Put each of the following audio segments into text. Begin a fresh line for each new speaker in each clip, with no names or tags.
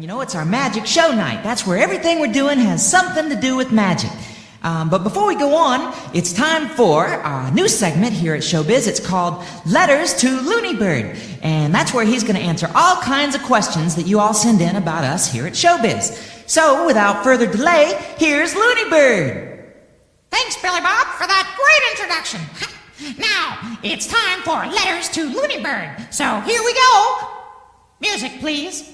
You know, it's our magic show night. That's where everything we're doing has something to do with magic. But before we go on, it's time for our new segment here at Showbiz. It's called Letters to Looney Bird. And that's where he's going to answer all kinds of questions that you all send in about us here at Showbiz. So, without further delay, here's Looney Bird.
Thanks, Billy Bob, for that great introduction. Now, it's time for Letters to Looney Bird. So, here we go. Music, please.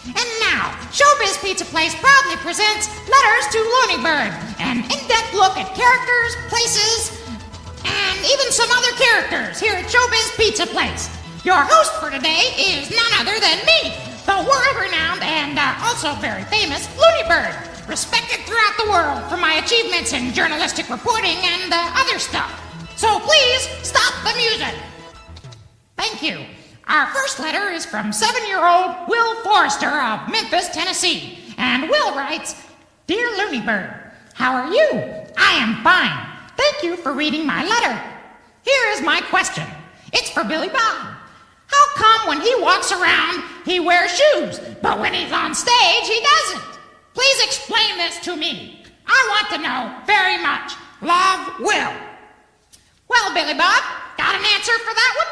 And now, Showbiz Pizza Place proudly presents Letters to Looney Bird, an in-depth look at characters, places, and even some other characters here at Showbiz Pizza Place. Your host for today is none other than me, the world-renowned and also very famous Looney Bird, respected throughout the world for my achievements in journalistic reporting and other stuff. So please, stop the music. Thank you. Our first letter is from 7-year-old Will Forrester of Memphis, Tennessee. And Will writes, Dear Looney Bird, how are you? I am fine. Thank you for reading my letter. Here is my question. It's for Billy Bob. How come when he walks around, he wears shoes, but when he's on stage, he doesn't? Please explain this to me. I want to know very much. Love, Will. Well, Billy Bob, got an answer for that one?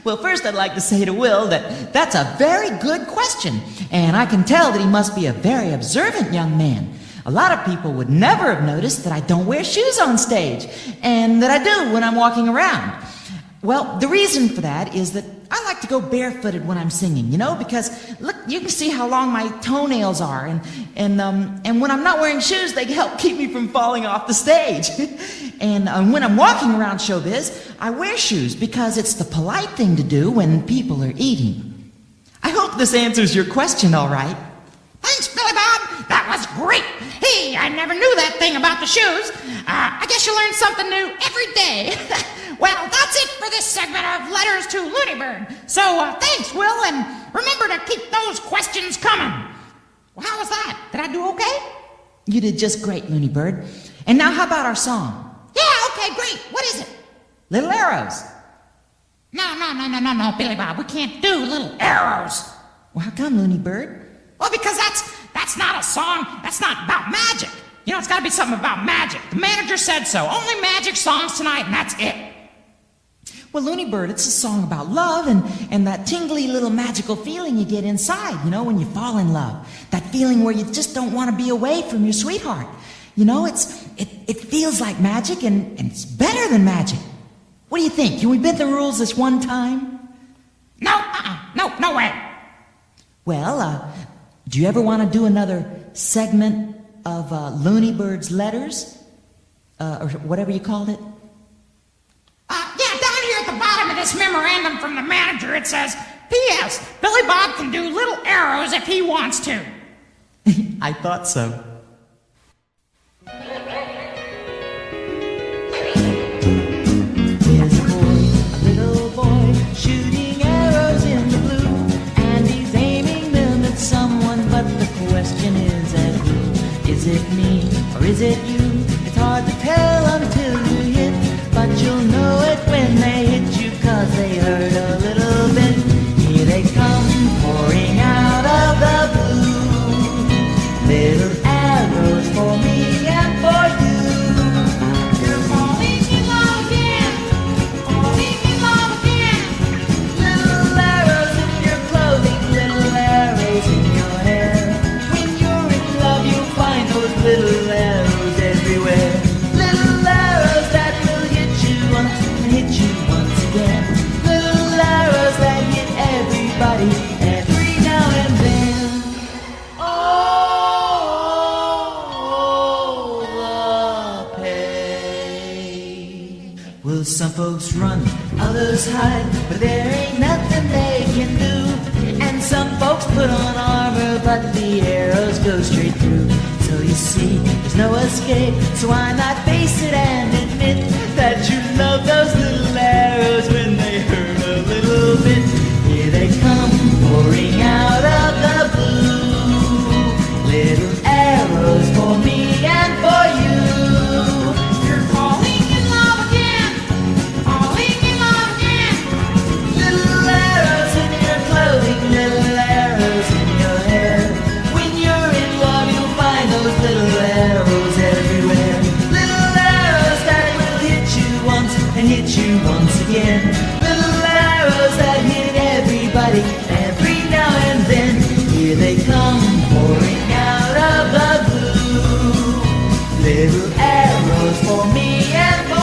Well, first I'd like to say to Will that that's a very good question, and I can tell that he must be a very observant young man. A lot of people would never have noticed that I don't wear shoes on stage, and that I do when I'm walking around. Well, the reason for that is that I like to go barefooted when I'm singing, you know, because look, you can see how long my toenails are, and when I'm not wearing shoes, they help keep me from falling off the stage. And when I'm walking around Showbiz, I wear shoes because it's the polite thing to do when people are eating. I hope this answers your question all right.
Thanks, Billy Bob. That was great. Hey, I never knew that thing about the shoes. I guess you learn something new every day. Well, that's it for this segment of Letters to Looney Bird. So, thanks, Will, and remember to keep those questions coming. Well, how was that? Did I do okay?
You did just great, Looney Bird. And now how about our song?
Yeah, okay, great. What is it?
Little Arrows.
No, Billy Bob. We can't do Little Arrows.
Well, how come, Looney Bird?
Well, because that's not a song. That's not about magic. You know, it's got to be something about magic. The manager said so. Only magic songs tonight, and that's it.
Well, Looney Bird, it's a song about love and that tingly little magical feeling you get inside, you know, when you fall in love. That feeling where you just don't want to be away from your sweetheart. You know, it feels like magic and it's better than magic. What do you think? Can we bend the rules this one time?
No way.
Well, do you ever want to do another segment of Looney Bird's letters? Or whatever you called it?
Yeah, down here at the bottom of this memorandum from the manager, it says, P.S. Billy Bob can do little arrows if he wants to.
I thought so. There's a little boy, shooting arrows in the blue, and he's aiming them at someone, but the question is at who? Is it me, or is it you? It's hard to tell until you hit, but you'll know it when they hit you, 'cause they hurt a little bit. Here they come, pouring out of the blue, little arrows for me and for you. You're falling in love again, falling in love again. Little arrows in your clothing, little arrows in your hair. When you're in love, you'll find those little arrows everywhere. Little arrows that will hit you once and hit you once again. Little arrows that hit everybody every now and then. Oh, the pain. Well, some folks run, others hide, but there ain't nothing they can do. And some folks put on armor, but the arrows go straight through. So you see, there's no escape, so why not face it and admit that you love those little arrows when they hurt a little bit. Here they come, pouring out of the blue, little arrows for me and for you. You're falling in love again, falling in love again. Little arrows in your clothes. Little arrows for me and